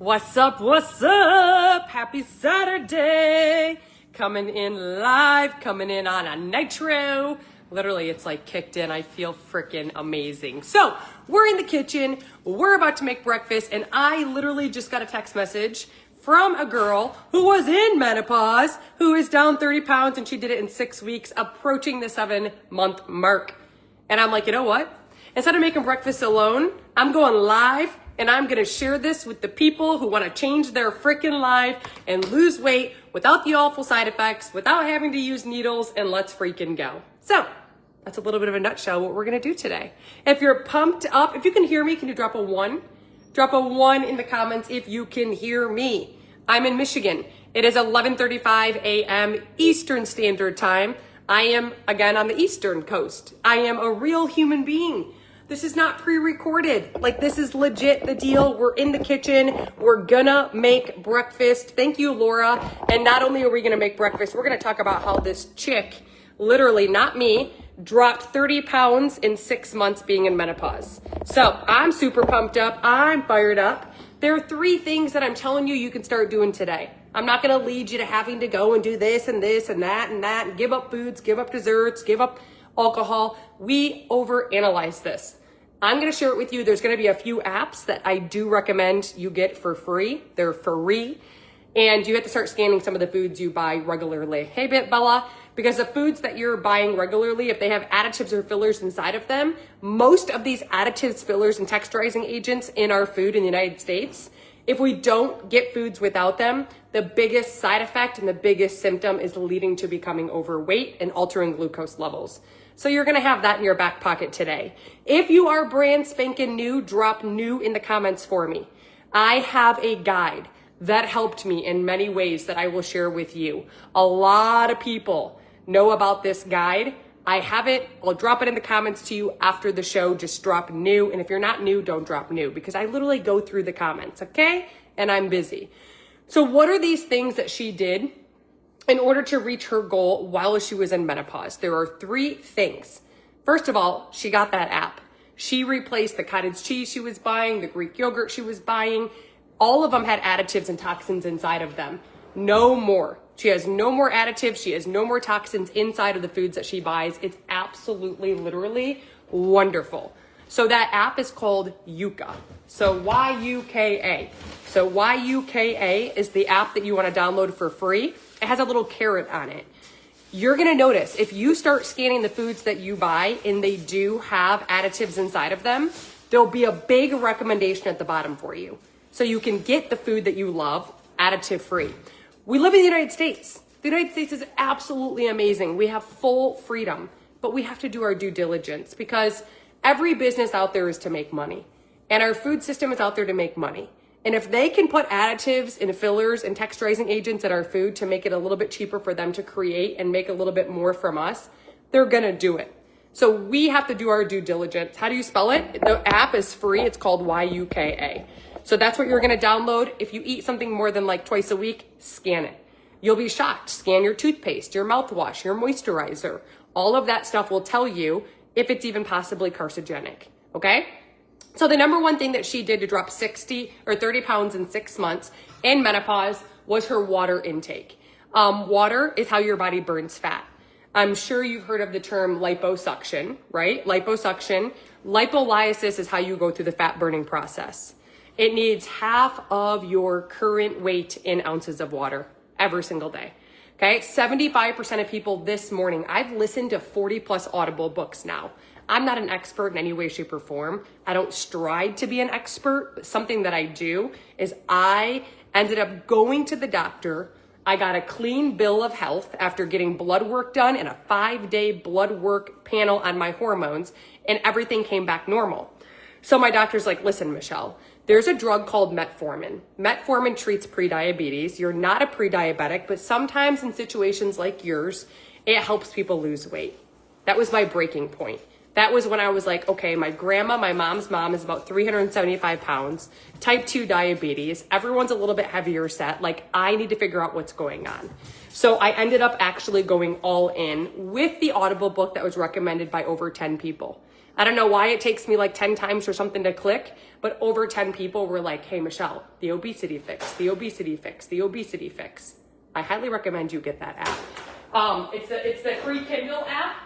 What's up? What's up? Happy Saturday. Coming in live, coming in on a nitro. Literally, it's like kicked in. I feel freaking amazing. So we're in the kitchen. We're about to make breakfast. And I literally just got a text message from a girl who was in menopause, who is down 30 pounds, and she did it in 6 weeks, approaching the 7-month mark. And I'm like, you know what? Instead of making breakfast alone, I'm going live. And I'm gonna share this with the people who wanna change their freaking life and lose weight without the awful side effects, without having to use needles, and let's freaking go. So, that's a little bit of a nutshell what we're gonna do today. If you're pumped up, if you can hear me, can you drop a 1? Drop a 1 in the comments if you can hear me. I'm in Michigan. It is 11:35 a.m. Eastern Standard Time. I am, again, on the Eastern Coast. I am a real human being. This is not pre-recorded. Like, this is legit the deal. We're in the kitchen. We're gonna make breakfast. Thank you, Laura. And not only are we gonna make breakfast, we're gonna talk about how this chick, literally not me, dropped 30 pounds in 6 months being in menopause. So I'm super pumped up. I'm fired up. There are 3 things that I'm telling you can start doing today. I'm not gonna lead you to having to go and do this and this and that and give up foods, give up desserts, give up alcohol. We overanalyze this. I'm going to share it with you. There's going to be a few apps that I do recommend you get for free. They're free. And you have to start scanning some of the foods you buy regularly. Hey, Bella, because the foods that you're buying regularly, if they have additives or fillers inside of them, most of these additives, fillers, and texturizing agents in our food in the United States, if we don't get foods without them, the biggest side effect and the biggest symptom is leading to becoming overweight and altering glucose levels. So you're gonna have that in your back pocket today. If you are brand spanking new, drop new in the comments for me. I have a guide that helped me in many ways that I will share with you. A lot of people know about this guide. I have it. I'll drop it in the comments to you after the show. Just drop new. And if you're not new, don't drop new because I literally go through the comments, okay? And I'm busy. So what are these things that she did in order to reach her goal while she was in menopause? There are 3 things. First of all, she got that app. She replaced the cottage cheese she was buying, the Greek yogurt she was buying. All of them had additives and toxins inside of them. No more. She has no more additives. She has no more toxins inside of the foods that she buys. It's absolutely, literally wonderful. So that app is called Yuka. So Y-U-K-A. So Y-U-K-A is the app that you want to download for free. It has a little carrot on it. You're going to notice if you start scanning the foods that you buy and they do have additives inside of them, there'll be a big recommendation at the bottom for you. So you can get the food that you love additive free. We live in the United States. The United States is absolutely amazing. We have full freedom, but we have to do our due diligence because every business out there is to make money. And our food system is out there to make money. And if they can put additives and fillers and texturizing agents in our food to make it a little bit cheaper for them to create and make a little bit more from us, they're gonna do it. So we have to do our due diligence. How do you spell it? The app is free. It's called Y-U-K-A. So that's what you're gonna download. If you eat something more than like twice a week, scan it. You'll be shocked. Scan your toothpaste, your mouthwash, your moisturizer. All of that stuff will tell you if it's even possibly carcinogenic, okay? So the number one thing that she did to drop 60 or 30 pounds in 6 months in menopause was her water intake. Water is how your body burns fat. I'm sure you've heard of the term liposuction, right? Liposuction. Lipolysis is how you go through the fat burning process. It needs half of your current weight in ounces of water every single day. Okay, 75% of people this morning, I've listened to 40 plus Audible books now. I'm not an expert in any way, shape, or form. I don't strive to be an expert, but something that I do is I ended up going to the doctor. I got a clean bill of health after getting blood work done and a 5-day blood work panel on my hormones, and everything came back normal. So my doctor's like, listen, Michelle, there's a drug called metformin. Metformin treats prediabetes. You're not a pre-diabetic, but sometimes in situations like yours, it helps people lose weight. That was my breaking point. That was when I was like, okay, my mom's mom is about 375 pounds, type 2 diabetes. Everyone's a little bit heavier set. Like, I need to figure out what's going on. So I ended up actually going all in with the Audible book that was recommended by over 10 people. I don't know why it takes me like 10 times for something to click, but over 10 people were like, hey, Michelle, the obesity fix, the obesity fix, the obesity fix. I highly recommend you get that app. It's the free Kindle app.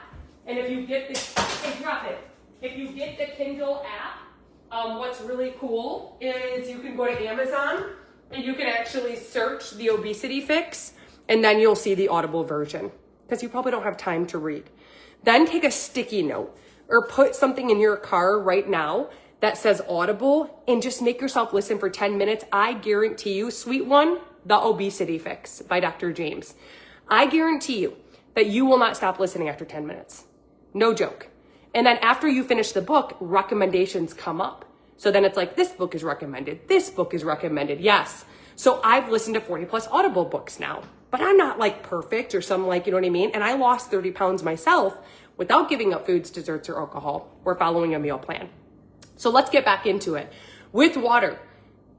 And if you get this, hey, drop it. If you get the Kindle app, what's really cool is you can go to Amazon and you can actually search the obesity fix, and then you'll see the Audible version because you probably don't have time to read. Then take a sticky note or put something in your car right now that says Audible and just make yourself listen for 10 minutes. I guarantee you, sweet one, The Obesity Fix by Dr. James. I guarantee you that you will not stop listening after 10 minutes. No joke. And then after you finish the book, recommendations come up. So then it's like, this book is recommended. This book is recommended. Yes. So I've listened to 40 plus Audible books now, but I'm not like perfect or some like, you know what I mean? And I lost 30 pounds myself without giving up foods, desserts, or alcohol or following a meal plan. So let's get back into it. With water,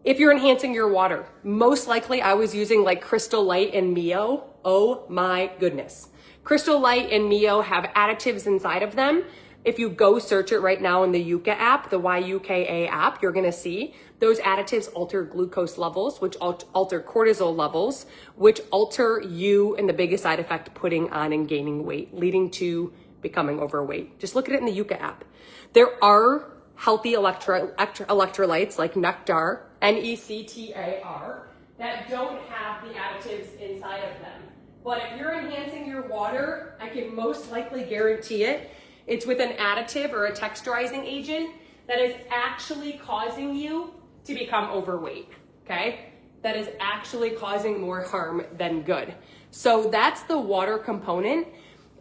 if you're enhancing your water, most likely I was using like Crystal Light and Mio. Oh my goodness. Crystal Light and Mio have additives inside of them. If you go search it right now in the Yuka app, the YUKA app, you're gonna see those additives alter glucose levels, which alter cortisol levels, which alter you, and the biggest side effect, putting on and gaining weight, leading to becoming overweight. Just look at it in the Yuka app. There are healthy electrolytes like Nectar, Nectar, that don't have the additives inside of them. But if you're enhancing your water, I can most likely guarantee it. It's with an additive or a texturizing agent that is actually causing you to become overweight, okay? That is actually causing more harm than good. So that's the water component.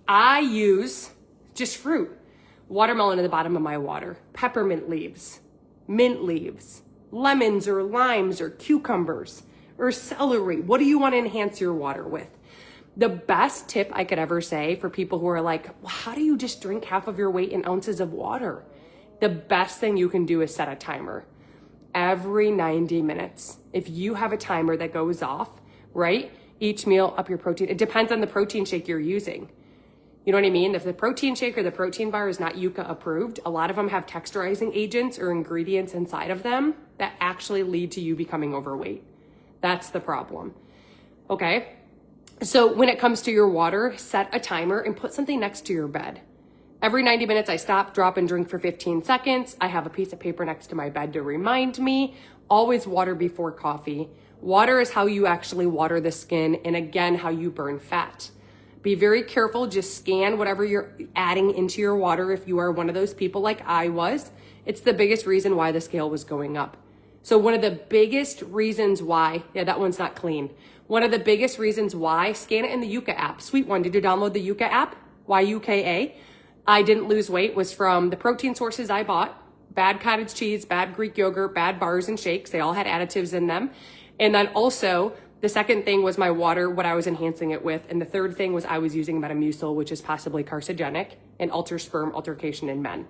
I use just fruit. Watermelon at the bottom of my water, peppermint leaves, mint leaves, lemons or limes or cucumbers or celery. What do you want to enhance your water with? The best tip I could ever say for people who are like, well, how do you just drink half of your weight in ounces of water? The best thing you can do is set a timer. Every 90 minutes. If you have a timer that goes off, right? Each meal, up your protein. It depends on the protein shake you're using. You know what I mean? If the protein shake or the protein bar is not Yuka approved, a lot of them have texturizing agents or ingredients inside of them that actually lead to you becoming overweight. That's the problem. Okay? So when it comes to your water, set a timer and put something next to your bed. Every 90 minutes, I stop, drop, and drink for 15 seconds. I have a piece of paper next to my bed to remind me. Always water before coffee. Water is how you actually water the skin, and again, how you burn fat. Be very careful. Just scan whatever you're adding into your water if you are one of those people like I was. It's the biggest reason why the scale was going up. So one of the biggest reasons why, yeah, that one's not clean. One of the biggest reasons why, scan it in the Yuka app. Sweet one, did you download the Yuka app? YUKA. I didn't lose weight was from the protein sources I bought. Bad cottage cheese, bad Greek yogurt, bad bars and shakes. They all had additives in them. And then also, the second thing was my water, what I was enhancing it with. And the third thing was I was using Metamucil, which is possibly carcinogenic and alters sperm altercation in men.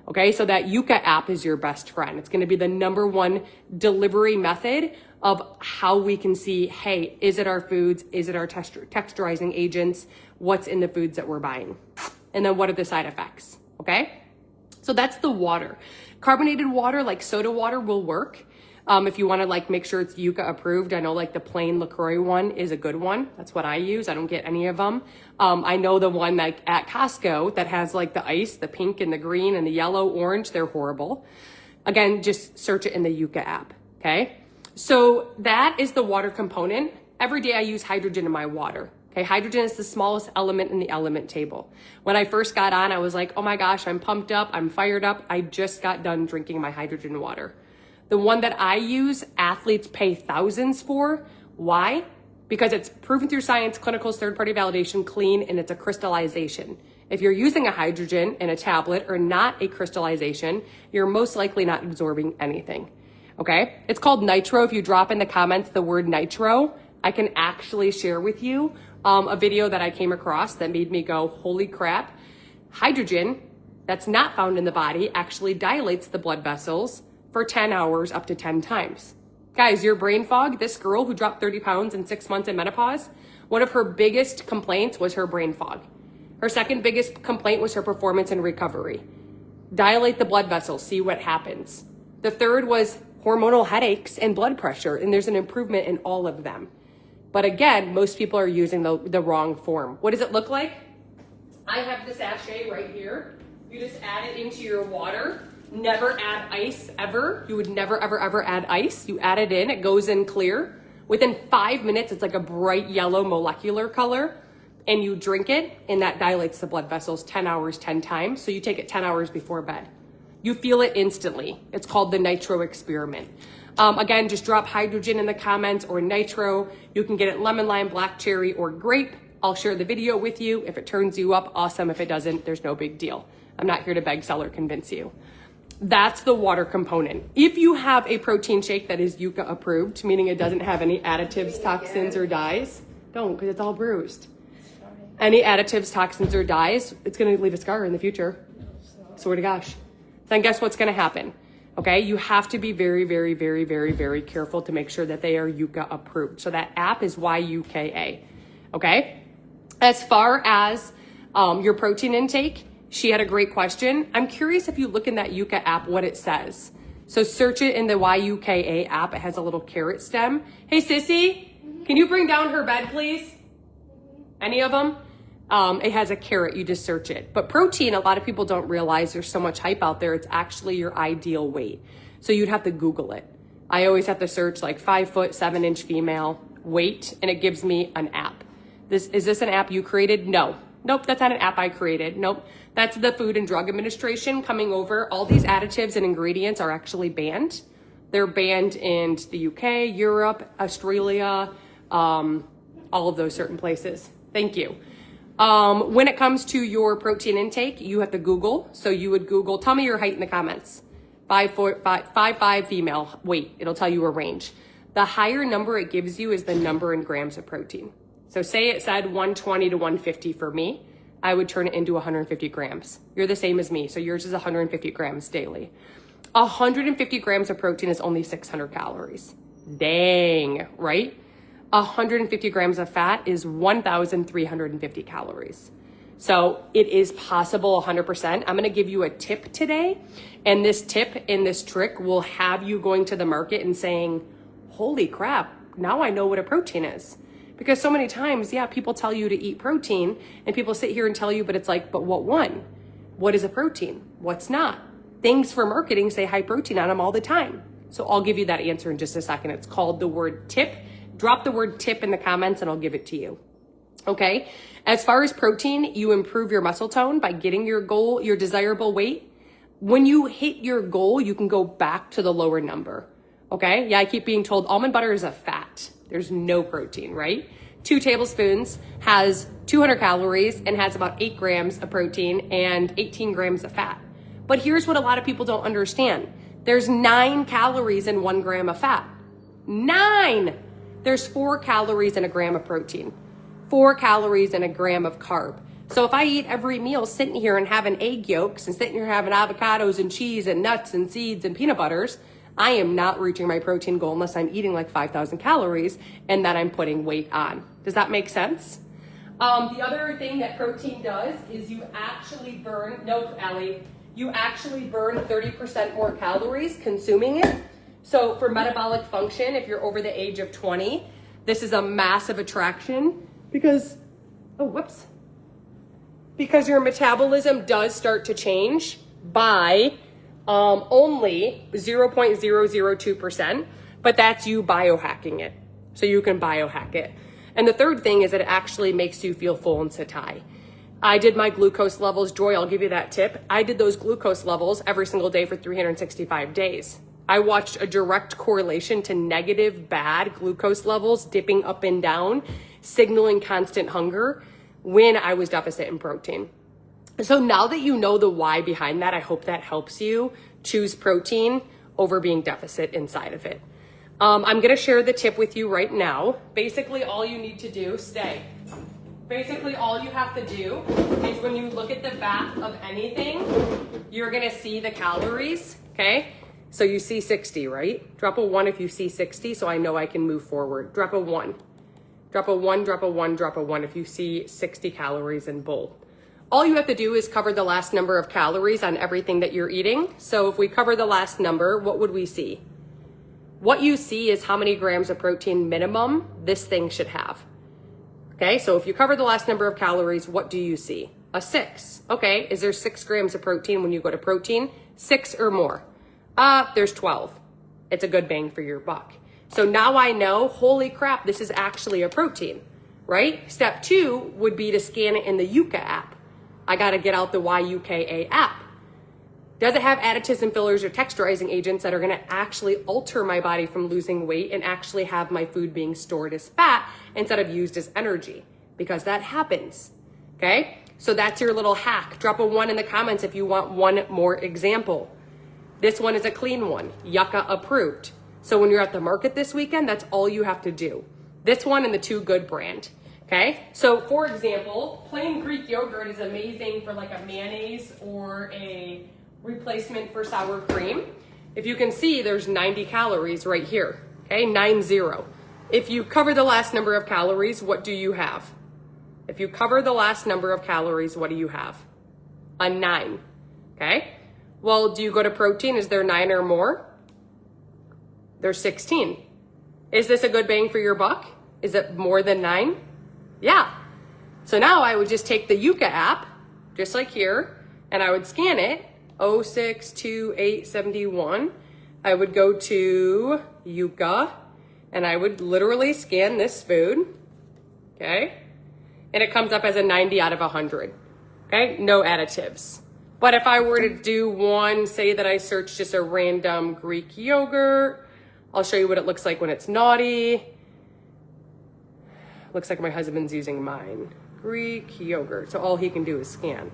Okay, so that Yuka app is your best friend. It's gonna be the #1 delivery method of how we can see, hey, is it our foods? Is it our texturizing agents? What's in the foods that we're buying? And then what are the side effects, okay? So that's the water. Carbonated water, like soda water, will work. If you want to like make sure it's Yuka approved. I know like the plain LaCroix one is a good one. That's what I use. I don't get any of them. I know the one like at Costco that has like the ice, the pink and the green and the yellow, orange. They're horrible. Again, just search it in the Yuka app. Okay. So that is the water component. Every day I use hydrogen in my water. Okay. Hydrogen is the smallest element in the element table. When I first got on, I was like, oh my gosh, I'm pumped up. I'm fired up. I just got done drinking my hydrogen water. The one that I use, athletes pay thousands for. Why? Because it's proven through science, clinicals, third-party validation, clean, and it's a crystallization. If you're using a hydrogen in a tablet or not a crystallization, you're most likely not absorbing anything, okay? It's called nitro. If you drop in the comments the word nitro, I can actually share with you a video that I came across that made me go, holy crap. Hydrogen that's not found in the body actually dilates the blood vessels for 10 hours up to 10 times. Guys, your brain fog, this girl who dropped 30 pounds in 6 months in menopause, one of her biggest complaints was her brain fog. Her second biggest complaint was her performance and recovery. Dilate the blood vessels, see what happens. The third was hormonal headaches and blood pressure, and there's an improvement in all of them. But again, most people are using the wrong form. What does it look like? I have the sachet right here. You just add it into your water. Never add ice ever. You would never, ever, ever add ice. You add it in, it goes in clear. Within 5 minutes, it's like a bright yellow molecular color, and you drink it, and that dilates the blood vessels 10 hours, 10 times. So you take it 10 hours before bed. You feel it instantly. It's called the nitro experiment. Again, just drop hydrogen in the comments or nitro. You can get it lemon, lime, black cherry, or grape. I'll share the video with you. If it turns you up, awesome. If it doesn't, there's no big deal. I'm not here to beg, sell, or convince you. That's the water component. If you have a protein shake that is Yucca approved, meaning it doesn't have any additives, toxins, or dyes, don't, because it's all bruised. Any additives, toxins, or dyes, it's going to leave a scar in the future. Swear to gosh. Then guess what's going to happen? Okay, you have to be very, very, very, very, very careful to make sure that they are Yucca approved. So that app is YUKA. Okay? As far as your protein intake, she had a great question. I'm curious if you look in that Yucca app what it says. So search it in the YUKA app. It has a little carrot stem. Hey, Sissy, can you bring down her bed, please? Any of them? It has a carrot. You just search it. But protein, a lot of people don't realize there's so much hype out there. It's actually your ideal weight. So you'd have to Google it. I always have to search like 5 foot, 7 inch female weight, and it gives me an app. Is this an app you created? No. Nope, that's not an app I created. Nope. That's the Food and Drug Administration coming over. All these additives and ingredients are actually banned. They're banned in the UK, Europe, Australia, all of those certain places. Thank you. When it comes to your protein intake, you have to Google. So you would Google, tell me your height in the comments. 5'5" female weight. It'll tell you a range. The higher number it gives you is the number in grams of protein. So say it said 120 to 150 for me, I would turn it into 150 grams. You're the same as me, so yours is 150 grams daily. 150 grams of protein is only 600 calories. Dang, right? 150 grams of fat is 1,350 calories. So it is possible 100%. I'm gonna give you a tip today, and this tip and this trick will have you going to the market and saying, holy crap, now I know what a protein is. Because so many times, yeah, people tell you to eat protein and people sit here and tell you, but it's like, but what one? What is a protein? What's not? Things for marketing say high protein on them all the time. So I'll give you that answer in just a second. It's called the word tip. Drop the word tip in the comments and I'll give it to you. Okay. As far as protein, you improve your muscle tone by getting your goal, your desirable weight. When you hit your goal, you can go back to the lower number. Okay. Yeah. I keep being told almond butter is a fat. There's no protein, right? 2 tablespoons has 200 calories and has about 8 grams of protein and 18 grams of fat. But here's what a lot of people don't understand. There's 9 calories in 1 gram of fat. 9! There's 4 calories in a gram of protein. 4 calories in a gram of carb. So if I eat every meal sitting here and having egg yolks and sitting here having avocados and cheese and nuts and seeds and peanut butters, I am not reaching my protein goal unless I'm eating like 5,000 calories and that I'm putting weight on. Does that make sense? The other thing that protein does is you actually burn, nope, Allie, you actually burn 30% more calories consuming it. So for metabolic function, if you're over the age of 20, this is a massive attraction because, because your metabolism does start to change by only 0.002%, but that's you biohacking it. So you can biohack it. And the third thing is that it actually makes you feel full and satiety. I did my glucose levels. Joy, I'll give you that tip. I did those glucose levels every single day for 365 days. I watched a direct correlation to negative, bad glucose levels dipping up and down, signaling constant hunger when I was deficit in protein. So now that you know the why behind that, I hope that helps you choose protein over being deficit inside of it. I'm going to share the tip with you right now. Basically, all you need to do, Basically, all you have to do is when you look at the back of anything, you're going to see the calories, okay? So you see 60, right? Drop a 1 if you see 60, so I know I can move forward. Drop a 1. Drop a 1, drop a 1, drop a 1 if you see 60 calories in bold. all you have to do is cover the last number of calories on everything that you're eating. So if we cover the last number, what would we see? What you see is how many grams of protein minimum this thing should have. Okay, so if you cover the last number of calories, what do you see? A 6. Okay, is there 6 grams of protein when you go to protein? 6 or more. There's 12. It's a good bang for your buck. So now I know, holy crap, this is actually a protein, right? Step 2 would be to scan it in the Yuka app. I got to get out the YUKA app. Does it have additives and fillers or texturizing agents that are going to actually alter my body from losing weight and actually have my food being stored as fat instead of used as energy? Because that happens, okay? So that's your little hack. Drop a 1 in the comments if you want one more example. This one is a clean one, Yuka approved. So when you're at the market this weekend, that's all you have to do. This one and the Too Good brand. Okay, so for example, plain Greek yogurt is amazing for like a mayonnaise or a replacement for sour cream. If you can see, there's 90 calories right here, okay, 90. If you cover the last number of calories, what do you have? If you cover the last number of calories, what do you have? A 9, okay? Well, do you go to protein? Is there 9 or more? There's 16. Is this a good bang for your buck? Is it more than 9? Yeah. So now I would just take the Yuka app, just like here, and I would scan it, 062871. I would go to Yuka, and I would literally scan this food, okay? And it comes up as a 90 out of 100, okay? No additives. But if I were to do one, say that I search just a random Greek yogurt, I'll show you what it looks like when it's naughty. Looks like my husband's using mine. Greek yogurt. So all he can do is scan.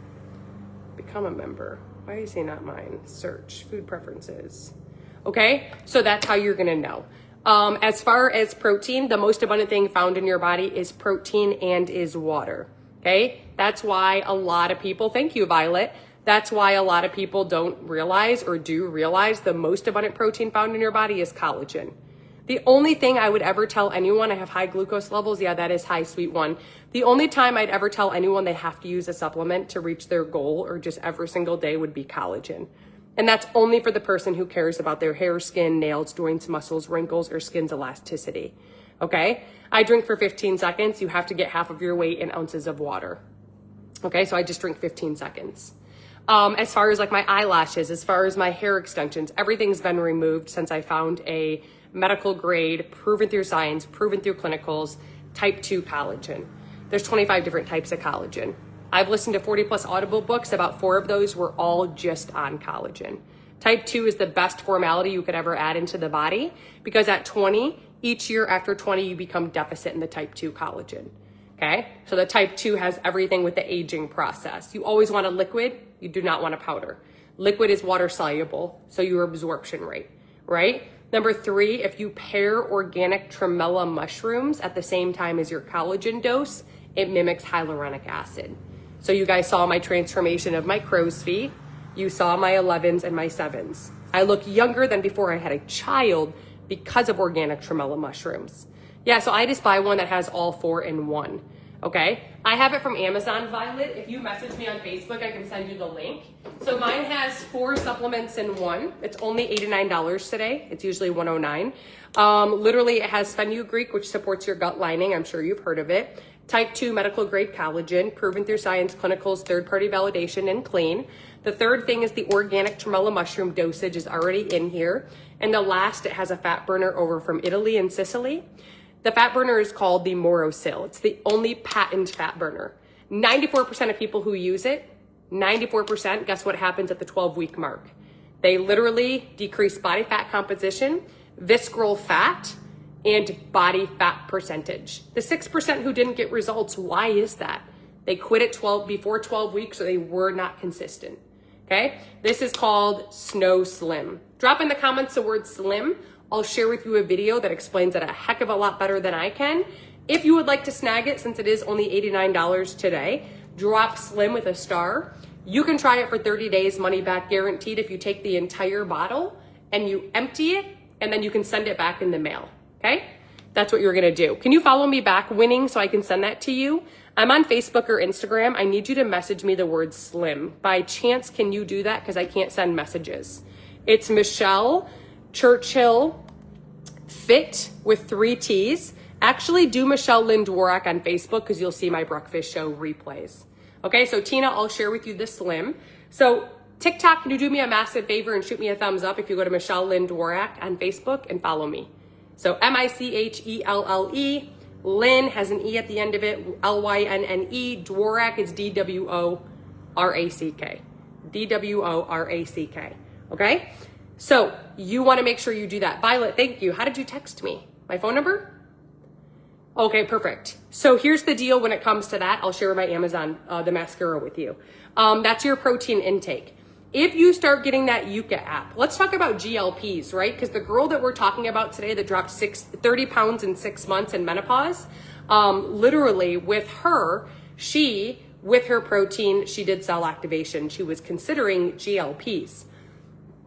Become a member. Why is he not mine? Search. Food preferences. Okay, so that's how you're gonna know. As far as protein, the most abundant thing found in your body is protein and is water. Okay, that's why a lot of people, thank you, Violet. That's why a lot of people don't realize or do realize the most abundant protein found in your body is collagen. The only thing I would ever tell anyone, I have high glucose levels. Yeah, that is high, sweet one. The only time I'd ever tell anyone they have to use a supplement to reach their goal or just every single day would be collagen. And that's only for the person who cares about their hair, skin, nails, joints, muscles, wrinkles, or skin's elasticity. Okay? I drink for 15 seconds. You have to get half of your weight in ounces of water. Okay, so I just drink 15 seconds. As far as like my eyelashes, as far as my hair extensions, everything's been removed since I found a medical grade, proven through science, proven through clinicals, type 2 collagen. There's 25 different types of collagen. I've listened to 40 plus Audible books. About 4 of those were all just on collagen. Type 2 is the best formality you could ever add into the body because at 20, each year after 20, you become deficit in the type 2 collagen. Okay, so the type 2 has everything with the aging process. You always want a liquid, you do not want a powder. Liquid is water soluble, so your absorption rate, right? Number 3, if you pair organic tremella mushrooms at the same time as your collagen dose, it mimics hyaluronic acid. So you guys saw my transformation of my crow's feet. You saw my 11s and my 7s. I look younger than before I had a child because of organic tremella mushrooms. Yeah, so I just buy one that has all 4 in one, okay? I have it from Amazon, Violet. If you message me on Facebook, I can send you the link. So mine has 4 supplements in one. It's only $89 today. It's usually $109. Literally, it has fenugreek, which supports your gut lining. I'm sure you've heard of it. Type 2 medical grade collagen, proven through science, clinicals, third-party validation, and clean. The third thing is the organic tremella mushroom dosage is already in here. And the last, it has a fat burner over from Italy and Sicily. The fat burner is called the Morosil. It's the only patent fat burner. 94% of people who use it, 94%, guess what happens at the 12-week mark? They literally decrease body fat composition, visceral fat, and body fat percentage. The 6% who didn't get results, why is that? They quit at before 12 weeks or they were not consistent, okay? This is called Snow Slim. Drop in the comments the word slim. I'll share with you a video that explains it a heck of a lot better than I can. If you would like to snag it, since it is only $89 today, drop slim with a star. You can try it for 30 days, money back guaranteed if you take the entire bottle and you empty it, and then you can send it back in the mail, okay? That's what you're gonna do. Can you follow me back, Winning, so I can send that to you? I'm on Facebook or Instagram. I need you to message me the word slim. By chance, can you do that? Because I can't send messages. It's Michelle Churchill Fit with 3 T's. Actually, do Michelle Lynn Dworack on Facebook because you'll see my breakfast show replays. Okay, so Tina, I'll share with you the slim. So TikTok, can you do me a massive favor and shoot me a thumbs up if you go to Michelle Lynn Dworack on Facebook and follow me. So Michelle, Lynn has an E at the end of it, Lynne. Dworack is Dworack. Dworack. Okay? So you want to make sure you do that. Violet, thank you. How did you text me? My phone number? Okay, perfect. So here's the deal when it comes to that. I'll share my Amazon, the mascara with you. That's your protein intake. If you start getting that Yuka app, let's talk about GLPs, right? Because the girl that we're talking about today that dropped 30 pounds in 6 months in menopause, literally with her, with her protein, she did cell activation. She was considering GLPs.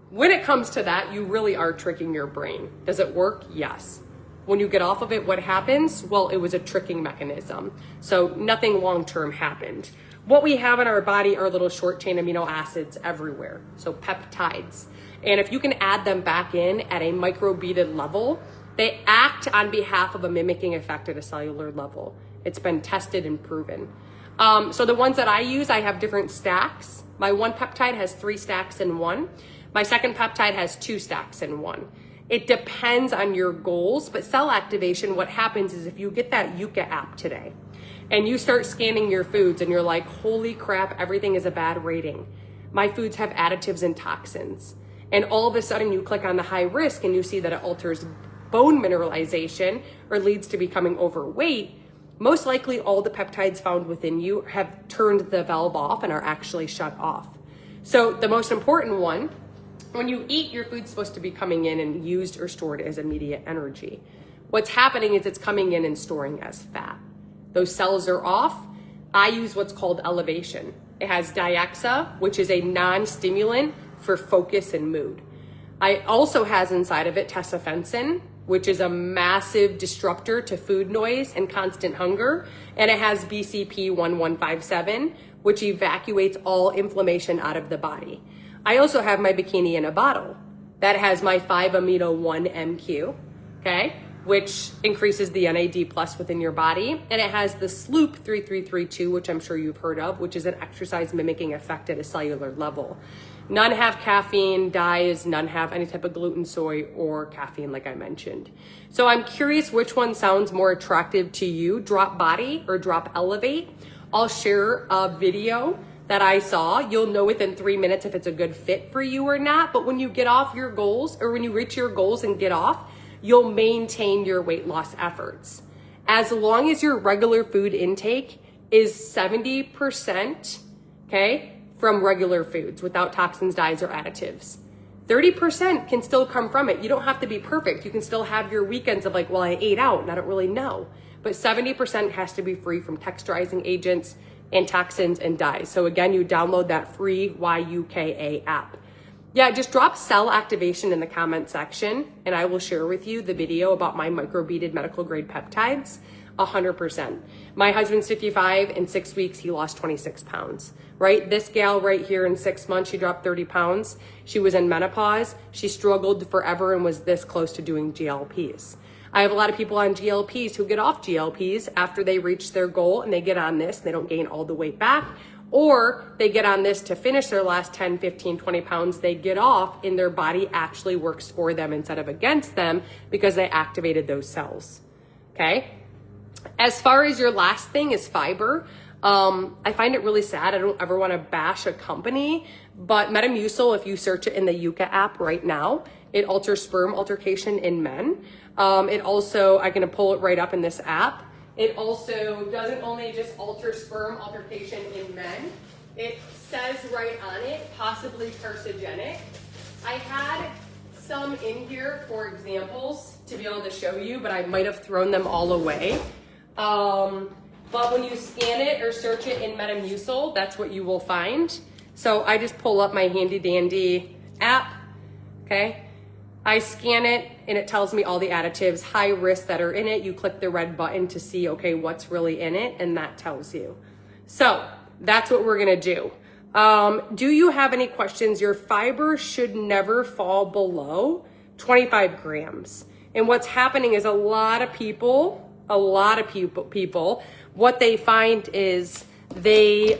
When it comes to that, you really are tricking your brain. Does it work? Yes. When you get off of it, what happens? Well, it was a tricking mechanism. So nothing long-term happened. What we have in our body are little short chain amino acids everywhere. So peptides. And if you can add them back in at a microbeaded level, they act on behalf of a mimicking effect at a cellular level. It's been tested and proven. So the ones that I use, I have different stacks. My one peptide has 3 stacks in one. My second peptide has 2 stacks in one. It depends on your goals, but cell activation, what happens is if you get that Yuka app today and you start scanning your foods and you're like, holy crap, everything is a bad rating. My foods have additives and toxins. And all of a sudden you click on the high risk and you see that it alters bone mineralization or leads to becoming overweight. Most likely all the peptides found within you have turned the valve off and are actually shut off. So the most important one, when you eat, your food's supposed to be coming in and used or stored as immediate energy. What's happening is it's coming in and storing as fat. Those cells are off. I use what's called elevation. It has Diaxa, which is a non-stimulant for focus and mood. I also has inside of it tesofensin, which is a massive disruptor to food noise and constant hunger. And it has BCP 1157, which evacuates all inflammation out of the body. I also have my bikini in a bottle that has my 5-amino-1-MQ, okay, which increases the NAD plus within your body. And it has the Sloop 3332, which I'm sure you've heard of, which is an exercise mimicking effect at a cellular level. None have caffeine, dyes, none have any type of gluten, soy, or caffeine, like I mentioned. So I'm curious which one sounds more attractive to you, Drop Body or Drop Elevate. I'll share a video that I saw. You'll know within 3 minutes if it's a good fit for you or not. But when you get off your goals, or when you reach your goals and get off, you'll maintain your weight loss efforts. As long as your regular food intake is 70%, okay, from regular foods without toxins, dyes, or additives. 30% can still come from it. You don't have to be perfect. You can still have your weekends of like, well, I ate out and I don't really know. But 70% has to be free from texturizing agents and toxins and dyes. So again, you download that free YUKA app. Yeah, just drop cell activation in the comment section and I will share with you the video about my microbeaded medical grade peptides. 100%. My husband's 55. In 6 weeks, he lost 26 pounds, right? This gal right here in 6 months, she dropped 30 pounds. She was in menopause. She struggled forever and was this close to doing GLPs. I have a lot of people on GLPs who get off GLPs after they reach their goal and they get on this and they don't gain all the weight back, or they get on this to finish their last 10, 15, 20 pounds. They get off and their body actually works for them instead of against them because they activated those cells, okay? As far as your last thing is fiber, I find it really sad. I don't ever want to bash a company, but Metamucil, if you search it in the Yuka app right now, it alters sperm altercation in men. It also, I'm going to pull it right up in this app. It also doesn't only just alter sperm altercation in men. It says right on it, possibly carcinogenic. I had some in here for examples to be able to show you, but I might have thrown them all away. But when you scan it or search it in Metamucil, that's what you will find. So I just pull up my handy dandy app, okay? I scan it and it tells me all the additives, high risk that are in it. You click the red button to see, okay, what's really in it, and that tells you. So that's what we're gonna do. Do you have any questions? Your fiber should never fall below 25 grams. And what's happening is a lot of people, what they find is they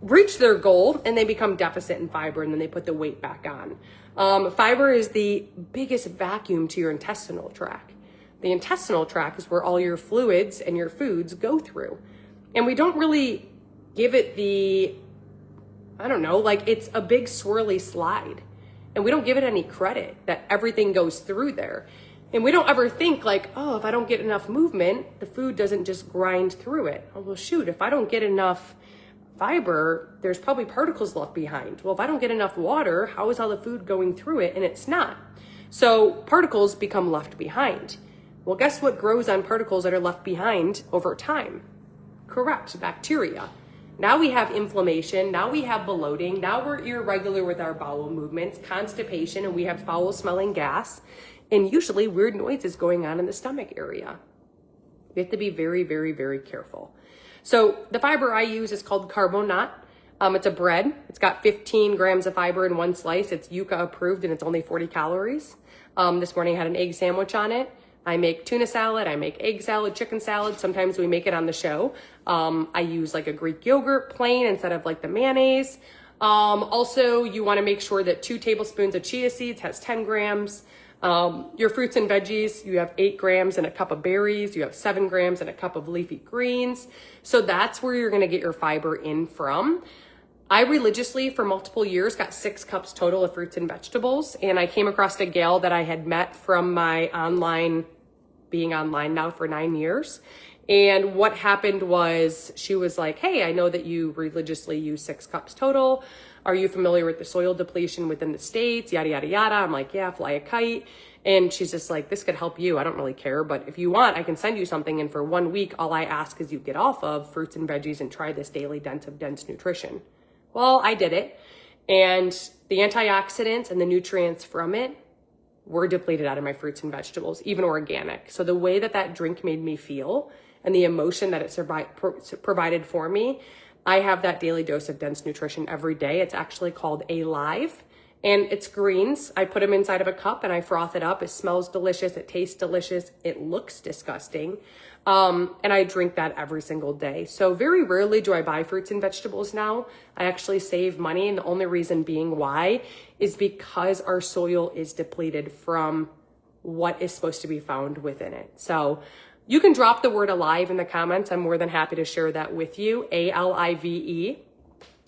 reach their goal and they become deficit in fiber, and then they put the weight back on. Fiber is the biggest vacuum to your intestinal tract. The intestinal tract is where all your fluids and your foods go through. And we don't really give it the, I don't know, like it's a big swirly slide. And we don't give it any credit that everything goes through there. And we don't ever think like, oh, if I don't get enough movement, the food doesn't just grind through it. Oh, well, shoot, if I don't get enough fiber, there's probably particles left behind. Well, if I don't get enough water, how is all the food going through it? And it's not. So particles become left behind. Well, guess what grows on particles that are left behind over time? Correct, bacteria. Now we have inflammation, now we have bloating, now we're irregular with our bowel movements, constipation, and we have foul smelling gas, and usually weird noises going on in the stomach area. We have to be very, very, very careful. So the fiber I use is called Carbonat. It's a bread. It's got 15 grams of fiber in one slice. It's Yucca approved and it's only 40 calories. This morning I had an egg sandwich on it. I make tuna salad, I make egg salad, chicken salad. Sometimes we make it on the show. I use like a Greek yogurt plain instead of like the mayonnaise. Also, you wanna make sure that 2 tablespoons of chia seeds has 10 grams. Your fruits and veggies, you have 8 grams in a cup of berries, you have 7 grams in a cup of leafy greens. So that's where you're gonna get your fiber in from. I religiously, for multiple years, got 6 cups total of fruits and vegetables. And I came across a gal that I had met from my being online now for 9 years. And what happened was she was like, hey, I know that you religiously use 6 cups total. Are you familiar with the soil depletion within the states? Yada, yada, yada. I'm like, yeah, fly a kite. And she's just like, this could help you. I don't really care. But if you want, I can send you something. And for 1 week, all I ask is you get off of fruits and veggies and try this daily dense nutrition. Well, I did it. And the antioxidants and the nutrients from it were depleted out of my fruits and vegetables, even organic. So the way that that drink made me feel and the emotion that it provided for me, I have that daily dose of dense nutrition every day. It's actually called Alive, and it's greens. I put them inside of a cup and I froth it up. It smells delicious. It tastes delicious. It looks disgusting. And I drink that every single day. So very rarely do I buy fruits and vegetables now. I actually save money. And the only reason being why is because our soil is depleted from what is supposed to be found within it. So you can drop the word alive in the comments. I'm more than happy to share that with you. ALIVE.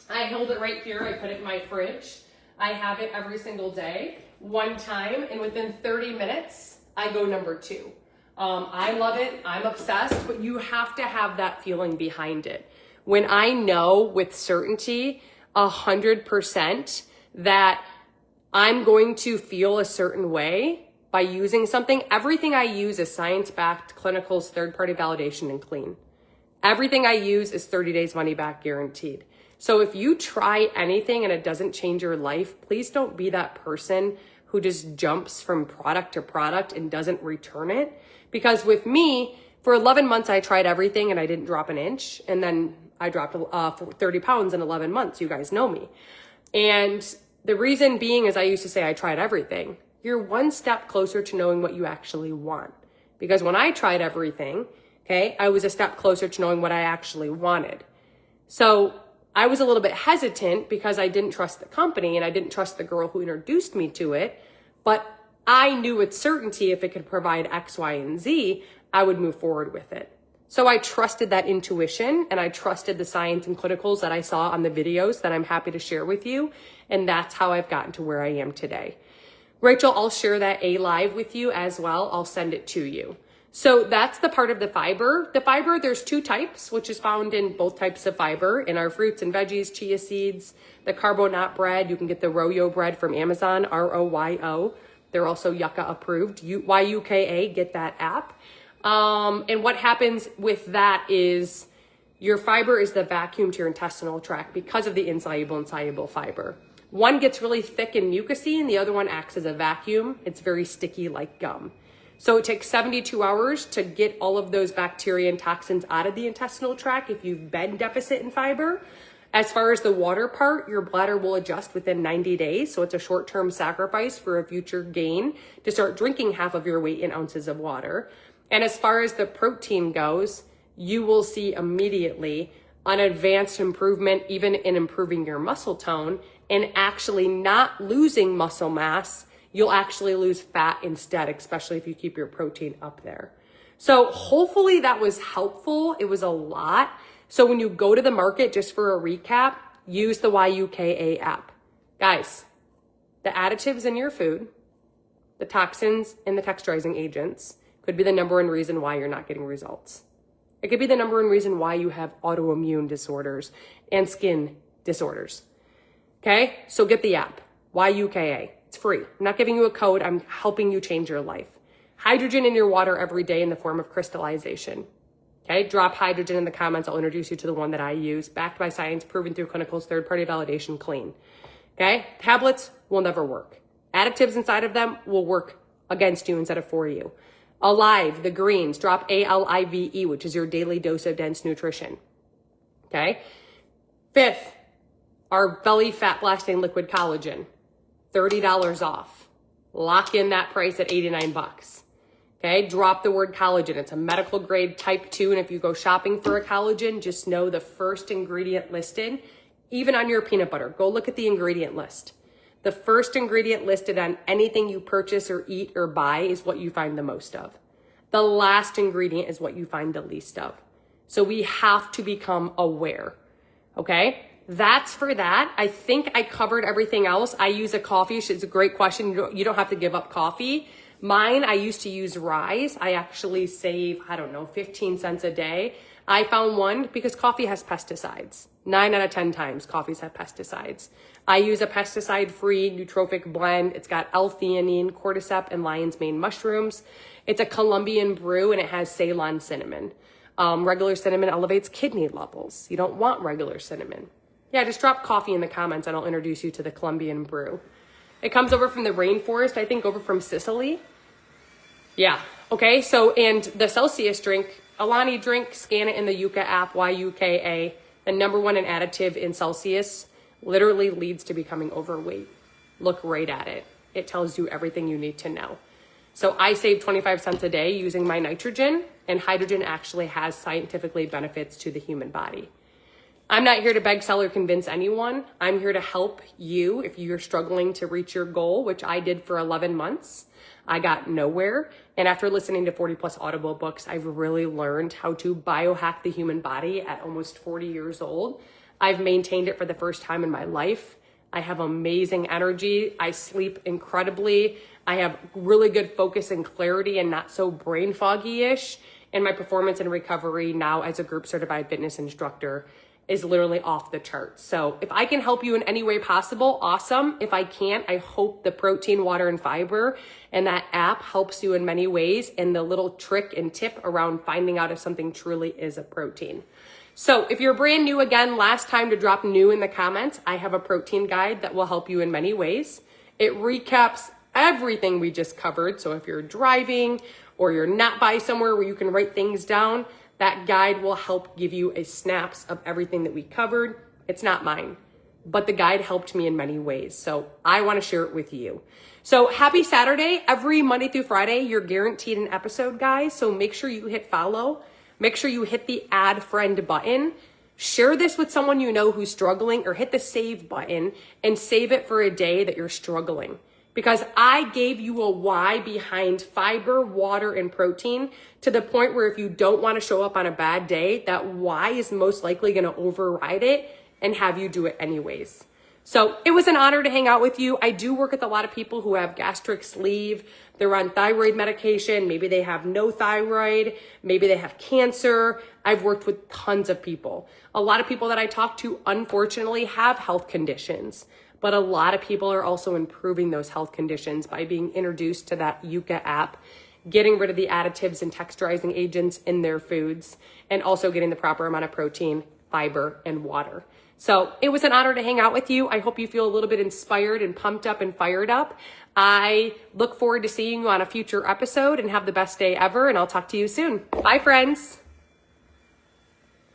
I hold it right here. I put it in my fridge. I have it every single day, 1 time, and within 30 minutes, I go number 2. I love it. I'm obsessed, but you have to have that feeling behind it. When I know with certainty, 100%, that I'm going to feel a certain way by using something, everything I use is science-backed, clinicals, third-party validation, and clean. Everything I use is 30 days money back guaranteed. So if you try anything and it doesn't change your life, please don't be that person who just jumps from product to product and doesn't return it. Because with me, for 11 months, I tried everything and I didn't drop an inch. And then I dropped 30 pounds in 11 months. You guys know me. And the reason being is I used to say I tried everything. You're 1 step closer to knowing what you actually want. Because when I tried everything, okay, I was a step closer to knowing what I actually wanted. So I was a little bit hesitant because I didn't trust the company and I didn't trust the girl who introduced me to it. But I knew with certainty if it could provide X, Y, and Z, I would move forward with it. So I trusted that intuition and I trusted the science and clinicals that I saw on the videos that I'm happy to share with you. And that's how I've gotten to where I am today. Rachel, I'll share that Alive with you as well. I'll send it to you. So that's the part of the fiber. The fiber, there's 2 types, which is found in both types of fiber in our fruits and veggies, chia seeds, the Carbonat bread. You can get the Royo bread from Amazon, ROYO. They're also Yucca approved, YUKA, get that app. And what happens with that is your fiber is the vacuum to your intestinal tract because of the insoluble and soluble fiber. One gets really thick and mucousy and the other one acts as a vacuum. It's very sticky like gum. So it takes 72 hours to get all of those bacteria and toxins out of the intestinal tract if you've been deficit in fiber. As far as the water part, your bladder will adjust within 90 days. So it's a short-term sacrifice for a future gain to start drinking half of your weight in ounces of water. And as far as the protein goes, you will see immediately an advanced improvement, even in improving your muscle tone and actually not losing muscle mass. You'll actually lose fat instead, especially if you keep your protein up there. So hopefully that was helpful. It was a lot. So when you go to the market, just for a recap, use the YUKA app. Guys, the additives in your food, the toxins and the texturizing agents could be the number one reason why you're not getting results. It could be the number one reason why you have autoimmune disorders and skin disorders. Okay, so get the app, YUKA. It's free. I'm not giving you a code. I'm helping you change your life. Hydrogen in your water every day in the form of crystallization. Okay, drop hydrogen in the comments. I'll introduce you to the one that I use. Backed by science, proven through clinicals, third-party validation, clean. Okay, tablets will never work. Additives inside of them will work against you instead of for you. Alive, the greens, drop ALIVE, which is your daily dose of dense nutrition. Okay, fifth, our belly fat blasting liquid collagen, $30 off. Lock in that price at 89 bucks. Okay, drop the word collagen. It's a medical grade type 2. And if you go shopping for a collagen, just know the first ingredient listed, even on your peanut butter, go look at the ingredient list. The first ingredient listed on anything you purchase or eat or buy is what you find the most of. The last ingredient is what you find the least of. So we have to become aware. Okay, that's for that. I think I covered everything else. I use a coffee. It's a great question. You don't have to give up coffee. Mine, I used to use Rise. I actually save, 15 cents a day. I found one because coffee has pesticides. 9 out of 10 times coffees have pesticides. I use a pesticide-free nootropic blend. It's got L-theanine, cordyceps, and lion's mane mushrooms. It's a Colombian brew and it has Ceylon cinnamon. Regular cinnamon elevates kidney levels. You don't want regular cinnamon. Yeah, just drop coffee in the comments and I'll introduce you to the Colombian brew. It comes over from the rainforest, I think over from Sicily. Yeah, okay, so, and the Celsius drink, Alani drink, scan it in the Yuka app, YUKA. The number one additive in Celsius literally leads to becoming overweight. Look right at it. It tells you everything you need to know. So I save 25 cents a day using my nitrogen, and hydrogen actually has scientifically benefits to the human body. I'm not here to beg, sell, or convince anyone. I'm here to help you if you're struggling to reach your goal, which I did for 11 months. I got nowhere. And after listening to 40 plus Audible books, I've really learned how to biohack the human body at almost 40 years old. I've maintained it for the first time in my life. I have amazing energy. I sleep incredibly. I have really good focus and clarity and not so brain foggy-ish. And my performance and recovery now as a group certified fitness instructor is literally off the charts. So if I can help you in any way possible, awesome. If I can't, I hope the protein, water, and fiber and that app helps you in many ways, and the little trick and tip around finding out if something truly is a protein. So if you're brand new, again, last time to drop new in the comments, I have a protein guide that will help you in many ways. It recaps everything we just covered. So if you're driving or you're not by somewhere where you can write things down, that guide will help give you a snaps of everything that we covered. It's not mine, but the guide helped me in many ways. So I want to share it with you. So happy Saturday. Every Monday through Friday, you're guaranteed an episode, guys. So make sure you hit follow. Make sure you hit the add friend button. Share this with someone you know who's struggling, or hit the save button and save it for a day that you're struggling. Because I gave you a why behind fiber, water, and protein to the point where if you don't want to show up on a bad day, that why is most likely going to override it and have you do it anyways. So it was an honor to hang out with you. I do work with a lot of people who have gastric sleeve. They're on thyroid medication. Maybe they have no thyroid. Maybe they have cancer. I've worked with tons of people. A lot of people that I talk to, unfortunately, have health conditions. But a lot of people are also improving those health conditions by being introduced to that Yuka app, getting rid of the additives and texturizing agents in their foods, and also getting the proper amount of protein, fiber, and water. So it was an honor to hang out with you. I hope you feel a little bit inspired and pumped up and fired up. I look forward to seeing you on a future episode and have the best day ever. And I'll talk to you soon. Bye, friends.